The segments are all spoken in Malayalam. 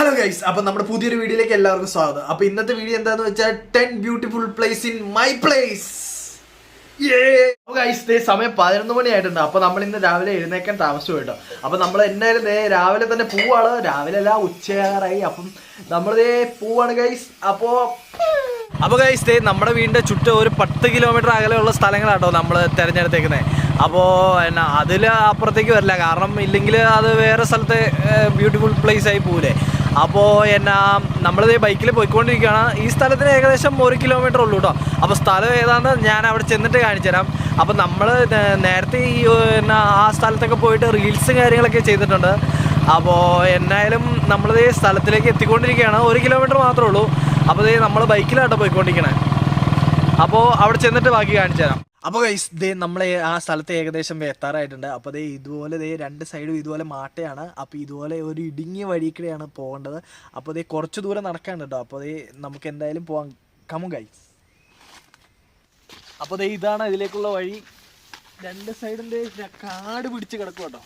ഹലോ ഗൈസ്, അപ്പൊ നമ്മുടെ പുതിയൊരു വീഡിയോയിലേക്ക് എല്ലാവർക്കും സ്വാഗതം. അപ്പൊ ഇന്നത്തെ വീഡിയോ എന്താന്ന് വെച്ചാൽ 10 beautiful place in my place. സമയം 11 മണിയായിട്ടുണ്ട്. അപ്പൊ നമ്മൾ ഇന്ന് രാവിലെ എഴുന്നേക്കാൻ താമസിച്ചു കേട്ടോ. അപ്പൊ നമ്മൾ എന്തായാലും രാവിലെ തന്നെ പോവാണ്. രാവിലെ അല്ല, ഉച്ചയാറായി. അപ്പം നമ്മളിതേ പോവാണ് ഗൈസ്. അപ്പൊ ഗൈസ് നമ്മുടെ വീടിന്റെ ചുറ്റും ഒരു 10 കിലോമീറ്റർ അകലെയുള്ള സ്ഥലങ്ങളാട്ടോ നമ്മൾ തിരഞ്ഞെടുത്തേക്കുന്നത്. അപ്പോൾ അതിൽ അപ്പുറത്തേക്ക് വരില്ല, കാരണം ഇല്ലെങ്കിൽ അത് വേറെ സ്ഥലത്തെ ബ്യൂട്ടിഫുൾ പ്ലേസ് ആയി പോകില്ലേ. അപ്പോൾ നമ്മളിത് ബൈക്കിൽ പോയിക്കൊണ്ടിരിക്കുകയാണ്. ഈ സ്ഥലത്തിന് ഏകദേശം 1 കിലോമീറ്റർ ഉള്ളൂ കേട്ടോ. അപ്പോൾ സ്ഥലം ഏതാണ്ട് ഞാൻ അവിടെ ചെന്നിട്ട് കാണിച്ചു തരാം. അപ്പോൾ നമ്മൾ നേരത്തെ ഈ ആ സ്ഥലത്തൊക്കെ പോയിട്ട് റീൽസും കാര്യങ്ങളൊക്കെ ചെയ്തിട്ടുണ്ട്. അപ്പോൾ എന്നായാലും നമ്മളിത് സ്ഥലത്തിലേക്ക് എത്തിക്കൊണ്ടിരിക്കുകയാണ്. 1 കിലോമീറ്റർ മാത്രമേ ഉള്ളൂ. അപ്പോൾ നമ്മൾ ബൈക്കിലാട്ടോ പോയിക്കൊണ്ടിരിക്കണേ. അപ്പോൾ അവിടെ ചെന്നിട്ട് ബാക്കി കാണിച്ചു തരാം. അപ്പോൾ ഗൈസ് നമ്മൾ ആ സ്ഥലത്ത് ഏകദേശം എത്താറായിട്ടുണ്ട്. അപ്പോൾ ഇതുപോലെ 2 സൈഡും ഇതുപോലെ മാട്ടയാണ്. അപ്പോൾ ഇതുപോലെ ഒരു ഇടുങ്ങിയ വഴിക്കൂടെയാണ് പോകേണ്ടത്. അപ്പോൾ കുറച്ച് ദൂരം നടക്കാണ്ട് കേട്ടോ. അപ്പോൾ നമുക്ക് എന്തായാലും പോവാം. Come on guys. അപ്പോൾ ഇതാണ് ഇതിലേക്കുള്ള വഴി. 2 സൈഡും കാട് പിടിച്ച് കിടക്കും കേട്ടോ.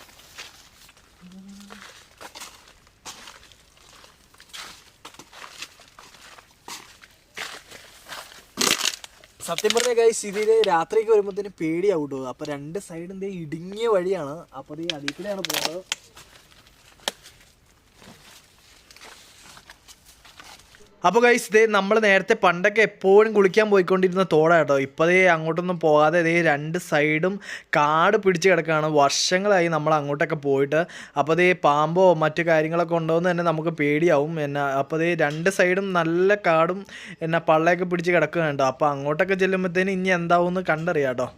സത്യം പറഞ്ഞ ഗൈസ്, ഇതിൽ രാത്രിയൊക്കെ വരുമ്പോഴത്തേന് പേടിയാവും കേട്ടോ. അപ്പോൾ 2 സൈഡും ഇടുങ്ങിയ വഴിയാണ്. അപ്പോൾ അതിൽ കൂടെയാണ് പോകുന്നത്. അപ്പോൾ ഗൈസ് നമ്മൾ നേരത്തെ പണ്ടൊക്കെ എപ്പോഴും കുളിക്കാൻ പോയിക്കൊണ്ടിരുന്ന തോടാണ് കേട്ടോ. ഇപ്പോൾ അങ്ങോട്ടൊന്നും പോകാതെ 2 സൈഡും കാട് പിടിച്ച് കിടക്കുകയാണ്. വർഷങ്ങളായി നമ്മൾ അങ്ങോട്ടൊക്കെ പോയിട്ട്. അപ്പോൾ പാമ്പോ മറ്റു കാര്യങ്ങളൊക്കെ ഉണ്ടോയെന്ന് തന്നെ നമുക്ക് പേടിയാവും. അപ്പോൾ 2 സൈഡും നല്ല കാടും പള്ളയൊക്കെ പിടിച്ച് കിടക്കുകയാണ് കേട്ടോ. അപ്പോൾ അങ്ങോട്ടൊക്കെ ചെല്ലുമ്പോഴത്തേന് ഇനി എന്താവും എന്ന് കണ്ടറിയാം കേട്ടോ.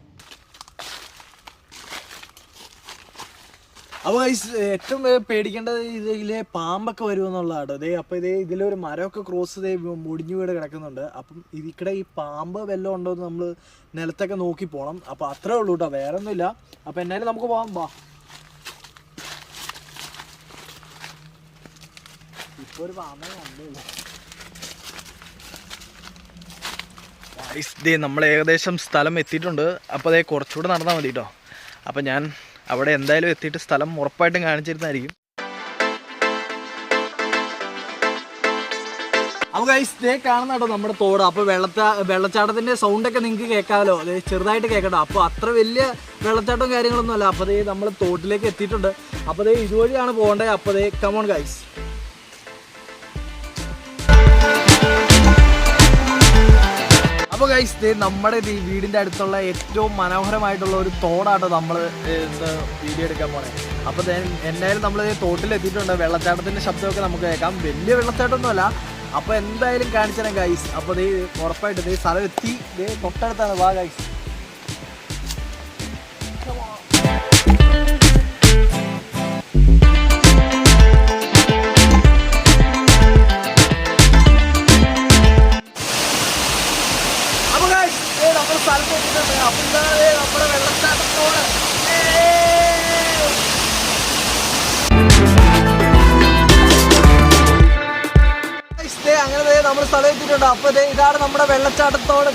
അപ്പോൾ ഗൈസ് ഏറ്റവും പേടിക്കേണ്ടത് ഇതിലെ പാമ്പൊക്കെ വരുമെന്നുള്ളതാണ്. അപ്പോൾ ഇതിലൊരു മരമൊക്കെ ക്രോസ് മുടിഞ്ഞു വീട് കിടക്കുന്നുണ്ട്. അപ്പം ഇതിക്കടെ ഈ പാമ്പ് വല്ലതും ഉണ്ടോ എന്ന് നമ്മൾ നിലത്തൊക്കെ നോക്കി പോകണം. അപ്പോൾ അത്രേ ഉള്ളൂ കേട്ടോ, വേറെ ഒന്നുമില്ല. അപ്പോൾ എന്നാലും നമുക്ക് പോകാം. ഇപ്പോൾ ഒരു പാമ്പ നമ്മൾ ഏകദേശം സ്ഥലം എത്തിയിട്ടുണ്ട്. അപ്പോൾ കുറച്ചുകൂടെ നടന്നാൽ മതി കേട്ടോ. അപ്പോൾ ഞാൻ അവിടെ എന്തായാലും എത്തിയിട്ട് സ്ഥലം ഉറപ്പായിട്ടും കാണിച്ചിരുന്നതായിരിക്കും. അപ്പോൾ ഗൈസ് കാണുന്ന കേട്ടോ നമ്മുടെ തോട്. അപ്പോൾ വെള്ളച്ചാട്ടത്തിൻ്റെ സൗണ്ടൊക്കെ നിങ്ങൾക്ക് കേൾക്കാമല്ലോ, ചെറുതായിട്ട് കേൾക്കട്ടോ. അപ്പോൾ അത്ര വലിയ വെള്ളച്ചാട്ടവും കാര്യങ്ങളൊന്നും അല്ല. അപ്പോൾ നമ്മൾ തോട്ടിലേക്ക് എത്തിയിട്ടുണ്ട്. അപ്പോൾ ഇതുവഴിയാണ് പോകേണ്ടത്. അപ്പോൾ കമോൺ ഗൈസ്. അപ്പോൾ ഗൈസ് നമ്മുടെ വീടിൻ്റെ അടുത്തുള്ള ഏറ്റവും മനോഹരമായിട്ടുള്ള ഒരു തോടാട്ടോ നമ്മൾ വീഡിയോ എടുക്കാൻ പോണേ. അപ്പോൾ എന്തായാലും നമ്മൾ തോട്ടിലെത്തിയിട്ടുണ്ട്. വെള്ളച്ചാട്ടത്തിൻ്റെ ശബ്ദമൊക്കെ നമുക്ക് കേൾക്കാം. വലിയ വെള്ളച്ചാട്ടമൊന്നുമല്ല. അപ്പോൾ എന്തായാലും കാണിച്ചു തരാം ഗൈസ്. അപ്പോൾ ഉറപ്പായിട്ട് സ്ഥലം എത്തി. തൊട്ടടുത്താണ്. വാ ഗൈസ്. നമ്മുടെ വെള്ളച്ചാട്ടത്തോട് അങ്ങനെ നമ്മൾ സ്ഥലം എത്തിയിട്ടുണ്ട്. അപ്പൊ ഇതാണ് നമ്മുടെ വെള്ളച്ചാട്ടത്തോട്.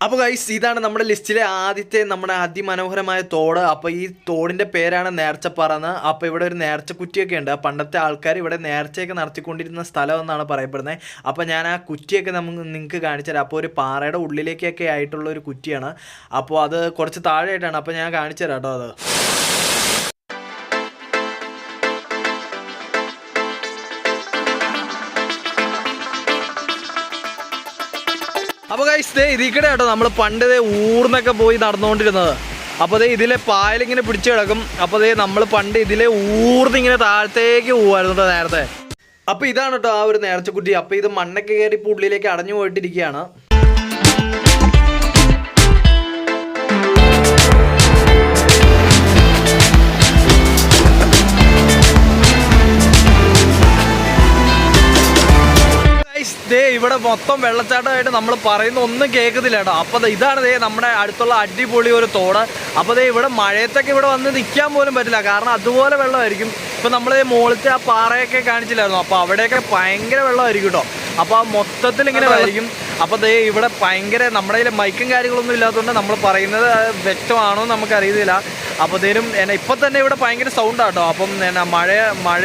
അപ്പോൾ ഗൈസ് ഇതാണ് നമ്മുടെ ലിസ്റ്റിലെ ആദ്യത്തെ നമ്മുടെ അതിമനോഹരമായ തോട്. അപ്പോൾ ഈ തോടിൻ്റെ പേരാണ് നേർച്ചപ്പാറ എന്ന്. അപ്പോൾ ഇവിടെ ഒരു നേർച്ചക്കുറ്റിയൊക്കെ ഉണ്ട്. പണ്ടത്തെ ആൾക്കാർ ഇവിടെ നേർച്ചയൊക്കെ നടത്തിക്കൊണ്ടിരുന്ന സ്ഥലം എന്നാണ് പറയപ്പെടുന്നത്. അപ്പോൾ ഞാൻ ആ കുറ്റിയൊക്കെ നിങ്ങൾക്ക് കാണിച്ചു തരാം. അപ്പോൾ ഒരു പാറയുടെ ഉള്ളിലേക്കൊക്കെ ആയിട്ടുള്ള ഒരു കുറ്റിയാണ്. അപ്പോൾ അത് കുറച്ച് താഴെയായിട്ടാണ്. അപ്പോൾ ഞാൻ കാണിച്ചു തരാം കേട്ടോ അത്. അപ്പോൾ ഗൈസ് ഇതിക്കടെ കേട്ടോ നമ്മൾ പണ്ട് ഊർന്നൊക്കെ പോയി നടന്നുകൊണ്ടിരുന്നത്. അപ്പോൾ ഇതിലെ പായലിങ്ങനെ പിടിച്ചു കിടക്കും. അപ്പോൾ നമ്മൾ പണ്ട് ഇതിലെ ഊർന്നിങ്ങനെ താഴത്തേക്ക് പോകുമായിരുന്നു കേട്ടോ നേരത്തെ. അപ്പോൾ ഇതാണ് കേട്ടോ ആ ഒരു നേർച്ചക്കുറ്റി. അപ്പോൾ ഇത് മണ്ണൊക്കെ കയറി ഇപ്പോൾ ഉള്ളിലേക്ക് അടഞ്ഞു പോയിട്ടിരിക്കുകയാണ്. ദേ ഇവിടെ മൊത്തം വെള്ളച്ചാട്ടമായിട്ട് നമ്മൾ പറയുന്ന ഒന്നും കേൾക്കുന്നില്ല കേട്ടോ. അപ്പോൾ ഇതാണ് ദേ നമ്മുടെ അടുത്തുള്ള അടിപൊളി ഒരു തോട്. അപ്പോൾ ദേ ഇവിടെ മഴയത്തൊക്കെ ഇവിടെ വന്ന് നിൽക്കാൻ പോലും പറ്റില്ല, കാരണം അതുപോലെ വെള്ളമായിരിക്കും. ഇപ്പോൾ നമ്മൾ മുകളിലത്തെ ആ പാറയൊക്കെ കാണിച്ചില്ലായിരുന്നു, അപ്പോൾ അവിടെയൊക്കെ ഭയങ്കര വെള്ളമായിരിക്കും കേട്ടോ. അപ്പോൾ മൊത്തത്തിൽ ഇങ്ങനെ ആയിരിക്കും. അപ്പോൾ ദേ ഇവിടെ ഭയങ്കര നമ്മുടെ കയ്യിൽ മൈക്കും കാര്യങ്ങളൊന്നും ഇല്ലാത്തതുകൊണ്ട് നമ്മൾ പറയുന്നത് വ്യക്തമാണോ എന്ന് നമുക്കറിയത്തില്ല. അപ്പോൾ തരും ഇപ്പം തന്നെ ഇവിടെ ഭയങ്കര സൗണ്ടാണ് കേട്ടോ. അപ്പം മഴ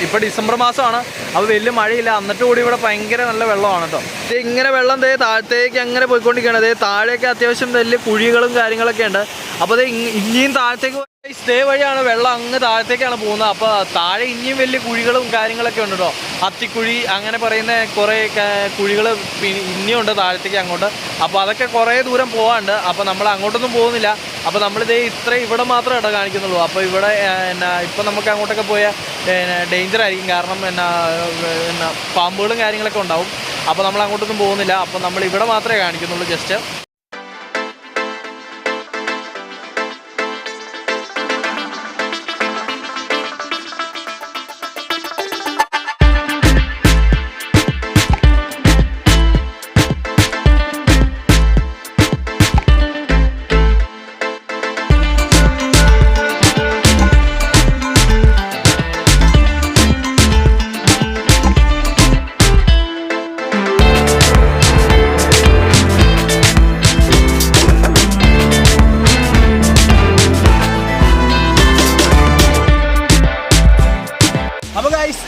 ഇപ്പോൾ ഡിസംബർ മാസമാണ്, അപ്പോൾ വലിയ മഴയില്ല, എന്നിട്ട് കൂടി ഇവിടെ ഭയങ്കര നല്ല വെള്ളമാണ് കേട്ടോ. ഇങ്ങനെ വെള്ളം ദേ താഴത്തേക്ക് അങ്ങനെ പോയിക്കൊണ്ടിരിക്കുകയാണ്. ദേ താഴെയൊക്കെ അത്യാവശ്യം വലിയ കുഴികളും കാര്യങ്ങളൊക്കെ ഉണ്ട്. അപ്പോൾ ദേ ഇനിയും താഴത്തേക്ക് ഇതേ വഴിയാണ് വെള്ളം അങ്ങ് താഴത്തേക്കാണ് പോകുന്നത്. അപ്പോൾ താഴെ ഇനിയും വലിയ കുഴികളും കാര്യങ്ങളൊക്കെ ഉണ്ട് കേട്ടോ. അത്തിക്കുഴി അങ്ങനെ പറയുന്ന കുറേ കുഴികൾ ഇനിയും ഉണ്ട് താഴത്തേക്ക് അങ്ങോട്ട്. അപ്പോൾ അതൊക്കെ കുറേ ദൂരം പോകാനുണ്ട്. അപ്പോൾ നമ്മൾ അങ്ങോട്ടൊന്നും പോകുന്നില്ല. അപ്പോൾ നമ്മളിതേ ഇവിടെ മാത്രമേ കേട്ടോ കാണിക്കുന്നുള്ളൂ. അപ്പോൾ ഇവിടെ ഇപ്പം നമുക്ക് അങ്ങോട്ടൊക്കെ പോയാൽ ഡേഞ്ചർ ആയിരിക്കും, കാരണം പാമ്പുകളും കാര്യങ്ങളൊക്കെ ഉണ്ടാവും. അപ്പോൾ നമ്മൾ അങ്ങോട്ടൊന്നും പോകുന്നില്ല. അപ്പോൾ നമ്മൾ ഇവിടെ മാത്രമേ കാണിക്കുന്നുള്ളൂ ജസ്റ്റ്.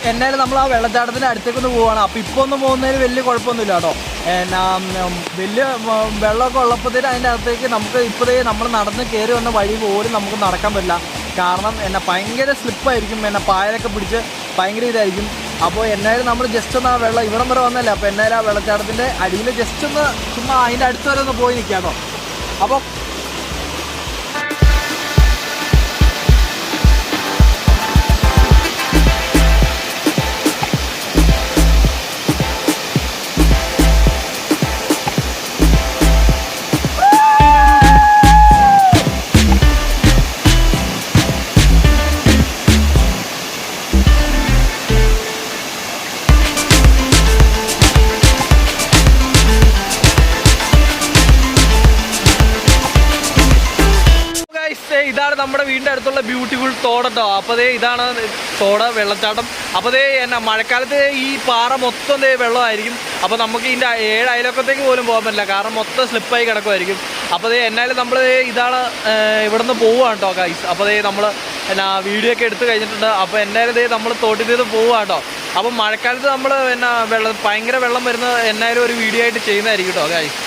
എന്നാലും നമ്മൾ ആ വെള്ളച്ചാട്ടത്തിൻ്റെ അടുത്തേക്കൊന്ന് പോവുകയാണ്. അപ്പോൾ ഇപ്പോൾ ഒന്നും പോകുന്നതിന് വലിയ കുഴപ്പമൊന്നുമില്ല കേട്ടോ. വലിയ വെള്ളമൊക്കെ ഉള്ളപ്പോഴത്തേനും അതിൻ്റെ അകത്തേക്ക് നമുക്ക് ഇപ്പോഴേ നമ്മൾ നടന്ന് കയറി വന്ന വഴി പോലും നമുക്ക് നടക്കാൻ പറ്റില്ല, കാരണം ഭയങ്കര സ്ലിപ്പായിരിക്കും, പായലൊക്കെ പിടിച്ച് ഭയങ്കര ഇതായിരിക്കും. അപ്പോൾ എന്നാലും നമ്മൾ ജസ്റ്റ് ഒന്ന് ആ വെള്ളം ഇവിടം വരെ വന്നല്ലേ, അപ്പോൾ എന്നാലും ആ വെള്ളച്ചാട്ടത്തിൻ്റെ അടിയിൽ ജസ്റ്റ് ഒന്ന് ചുമ്മാ അതിൻ്റെ അടുത്ത് വരെ ഒന്ന് പോയി നിൽക്കാം കേട്ടോ. അപ്പോൾ ഇതാണ് നമ്മുടെ വീടിൻ്റെ അടുത്തുള്ള ബ്യൂട്ടിഫുൾ തോടട്ടോ. അപ്പോൾ ഇതാണ് തോട്, വെള്ളച്ചാട്ടം. അപ്പോൾ മഴക്കാലത്ത് ഈ പാറ മൊത്തം വെള്ളമായിരിക്കും. അപ്പോൾ നമുക്ക് ഇതിൻ്റെ 7 അയലൊക്കത്തേക്ക് പോലും പോകാൻ പറ്റില്ല, കാരണം മൊത്തം സ്ലിപ്പായി കിടക്കുമായിരിക്കും. അപ്പോൾ എന്നാലും നമ്മൾ ഇതാണ് ഇവിടെ നിന്ന് പോവുകയാണ് കേട്ടോ ഗൈസ്. അപ്പോൾ നമ്മൾ വീഡിയോ ഒക്കെ എടുത്ത് കഴിഞ്ഞിട്ടുണ്ട്. അപ്പോൾ എന്നാലും നമ്മൾ തോട്ടിൽ നിന്ന് പോവുകയാണ് കേട്ടോ. അപ്പം മഴക്കാലത്ത് നമ്മൾ ഭയങ്കര വെള്ളം വരുന്നത് എന്നാലും ഒരു വീഡിയോ ആയിട്ട് ചെയ്യുന്നതായിരിക്കും കേട്ടോ ഗൈസ്.